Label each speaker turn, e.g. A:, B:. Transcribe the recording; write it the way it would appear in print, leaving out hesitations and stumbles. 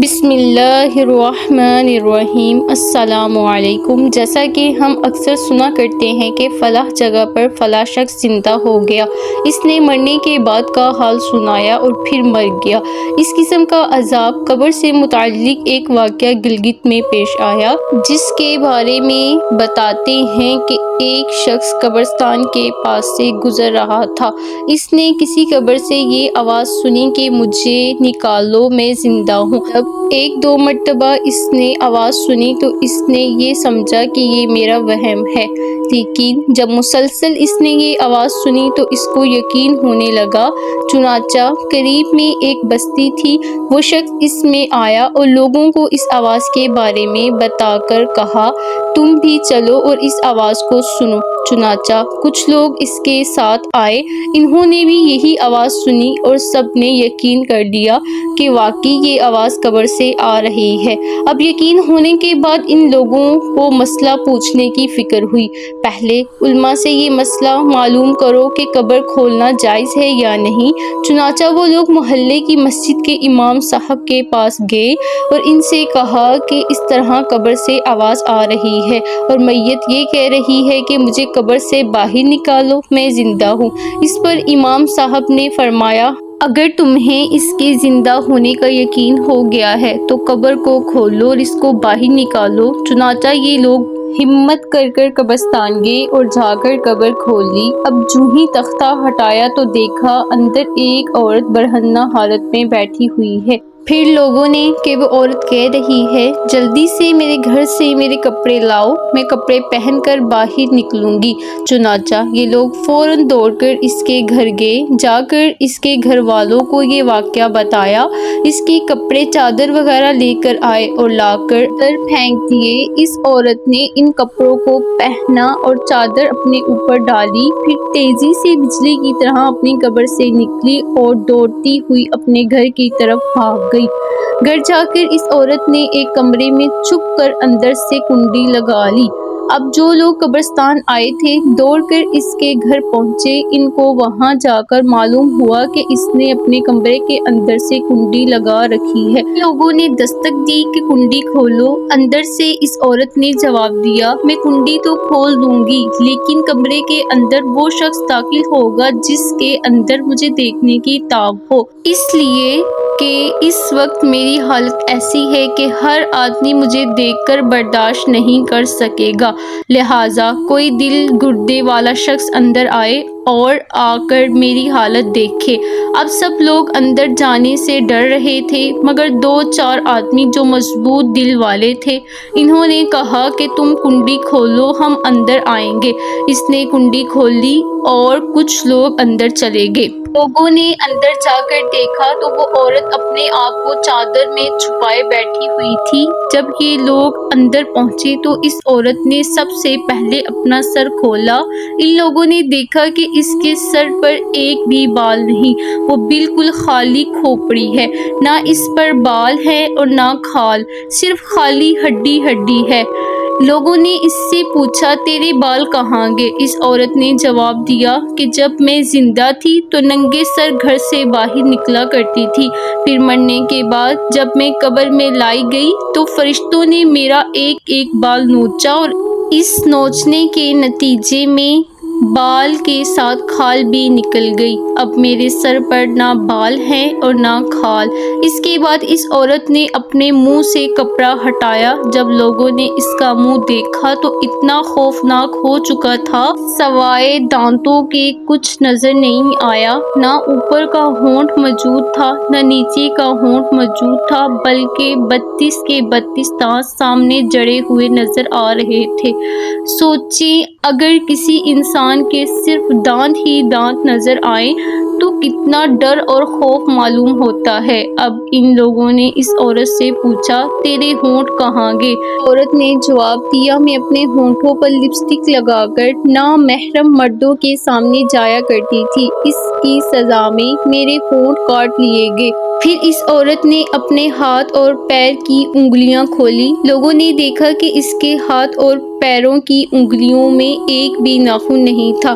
A: بسم اللہ الرحمن الرحیم۔ السلام علیکم۔ جیسا کہ ہم اکثر سنا کرتے ہیں کہ فلاں جگہ پر فلاں شخص زندہ ہو گیا، اس نے مرنے کے بعد کا حال سنایا اور پھر مر گیا۔ اس قسم کا عذاب قبر سے متعلق ایک واقعہ گلگت میں پیش آیا، جس کے بارے میں بتاتے ہیں کہ ایک شخص قبرستان کے پاس سے گزر رہا تھا۔ اس نے کسی قبر سے یہ آواز سنی کہ مجھے نکالو، میں زندہ ہوں۔ جب ایک دو مرتبہ اس نے آواز سنی تو اس نے یہ سمجھا کہ یہ میرا وہم ہے، لیکن جب مسلسل اس نے یہ آواز سنی تو اس کو یقین ہونے لگا۔ چنانچہ قریب میں ایک بستی تھی، وہ شخص اس میں آیا اور لوگوں کو اس آواز کے بارے میں بتا کر کہا، تم بھی چلو اور اس آواز کو سنو۔ چنانچہ کچھ لوگ اس کے ساتھ آئے، انہوں نے بھی یہی آواز سنی اور سب نے یقین کر لیا کہ واقعی یہ آواز قبر سے آ رہی ہے۔ اب یقین ہونے کے بعد ان لوگوں کو مسئلہ پوچھنے کی فکر ہوئی۔ پہلے علماء سے یہ مسئلہ معلوم کرو کہ قبر کھولنا جائز ہے یا نہیں۔ چنانچہ وہ لوگ محلے کی مسجد کے امام صاحب کے پاس گئے اور ان سے کہا کہ اس طرح قبر سے آواز آ رہی ہے اور میت یہ کہہ رہی ہے کہ مجھے قبر سے باہر نکالو، میں زندہ ہوں۔ اس پر امام صاحب نے فرمایا، اگر تمہیں اس کے زندہ ہونے کا یقین ہو گیا ہے تو قبر کو کھولو اور اس کو باہر نکالو۔ چنانچہ یہ لوگ ہمت کر قبرستان گئے اور جا کر قبر کھول لی۔ اب جو ہی تختہ ہٹایا تو دیکھا اندر ایک عورت برہنہ حالت میں بیٹھی ہوئی ہے۔ پھر لوگوں نے کہ وہ عورت کہہ رہی ہے، جلدی سے میرے گھر سے میرے کپڑے لاؤ، میں کپڑے پہن کر باہر نکلوں گی۔ چنانچہ یہ لوگ فوراً دوڑ کر اس کے گھر گئے، جا کر اس کے گھر والوں کو یہ واقعہ بتایا۔ اس کے کپڑے چادر وغیرہ لے کر آئے اور لا کر اندر پھینک دیے۔ اس عورت نے ان کپڑوں کو پہنا اور چادر اپنے اوپر ڈالی، پھر تیزی سے بجلی کی طرح اپنی قبر سے نکلی اور دوڑتی ہوئی اپنے گھر کی طرف بھاگ گئی۔ گھر جا کر اس عورت نے ایک کمرے میں چھپ کر اندر سے کنڈی لگا لی۔ اب جو لوگ قبرستان آئے تھے دوڑ کر اس کے گھر پہنچے۔ ان کو وہاں جا کر معلوم ہوا کہ اس نے اپنے کمرے کے اندر سے کنڈی لگا رکھی ہے۔ لوگوں نے دستک دی کہ کنڈی کھولو۔ اندر سے اس عورت نے جواب دیا، میں کنڈی تو کھول دوں گی، لیکن کمرے کے اندر وہ شخص داخل ہوگا جس کے اندر مجھے دیکھنے کی تاب ہو، اس لیے کہ اس وقت میری حالت ایسی ہے کہ ہر آدمی مجھے دیکھ کر برداشت نہیں کر سکے گا، لہٰذا کوئی دل گردے والا شخص اندر آئے اور آ کر میری حالت دیکھے۔ اب سب لوگ اندر جانے سے ڈر رہے تھے، مگر دو چار آدمی جو مضبوط دل والے تھے، انہوں نے کہا کہ تم کنڈی کھولو، ہم اندر آئیں گے۔ اس نے کنڈی کھول لی اور کچھ لوگ اندر چلے گئے۔ لوگوں نے اندر جا کر دیکھا تو وہ عورت اپنے آپ کو چادر میں چھپائے بیٹھی ہوئی تھی۔ جب یہ لوگ اندر پہنچے تو اس عورت نے سب سے پہلے اپنا سر کھولا۔ ان لوگوں نے دیکھا کہ اس کے سر پر ایک بھی بال نہیں، وہ بالکل خالی کھوپڑی ہے، نہ اس پر بال ہے اور نہ کھال، صرف خالی ہڈی ہڈی ہے۔ لوگوں نے اس سے پوچھا، تیرے بال کہاں گئے؟ اس عورت نے جواب دیا کہ جب میں زندہ تھی تو ننگے سر گھر سے باہر نکلا کرتی تھی، پھر مرنے کے بعد جب میں قبر میں لائی گئی تو فرشتوں نے میرا ایک ایک بال نوچا اور اس نوچنے کے نتیجے میں بال کے ساتھ کھال بھی نکل گئی۔ اب میرے سر پر نہ بال ہیں اور نہ کھال۔ اس کے بعد اس عورت نے اپنے منہ سے کپڑا ہٹایا۔ جب لوگوں نے اس کا منہ دیکھا تو اتنا خوفناک ہو چکا تھا، سوائے دانتوں کے کچھ نظر نہیں آیا۔ نہ اوپر کا ہونٹ موجود تھا نہ نیچے کا ہونٹ موجود تھا، بلکہ 32 کے 32 دانت سامنے جڑے ہوئے نظر آ رہے تھے۔ سوچیں اگر کسی انسان کے صرف دانت ہی دانت نظر آئیں تو کتنا ڈر اور خوف معلوم ہوتا ہے۔ اب ان لوگوں نے اس عورت سے پوچھا، تیرے ہونٹ کہاں گئے؟ عورت نے جواب دیا، میں اپنے ہونٹوں پر لپسٹک لگا کر نامحرم مردوں کے سامنے جایا کرتی تھی، اس کی سزا میں میرے ہونٹ کاٹ لیے گئے۔ پھر اس عورت نے اپنے ہاتھ اور پیر کی انگلیاں کھولی۔ لوگوں نے دیکھا کہ اس کے ہاتھ اور پیروں کی انگلیوں میں ایک بھی ناخن نہیں تھا۔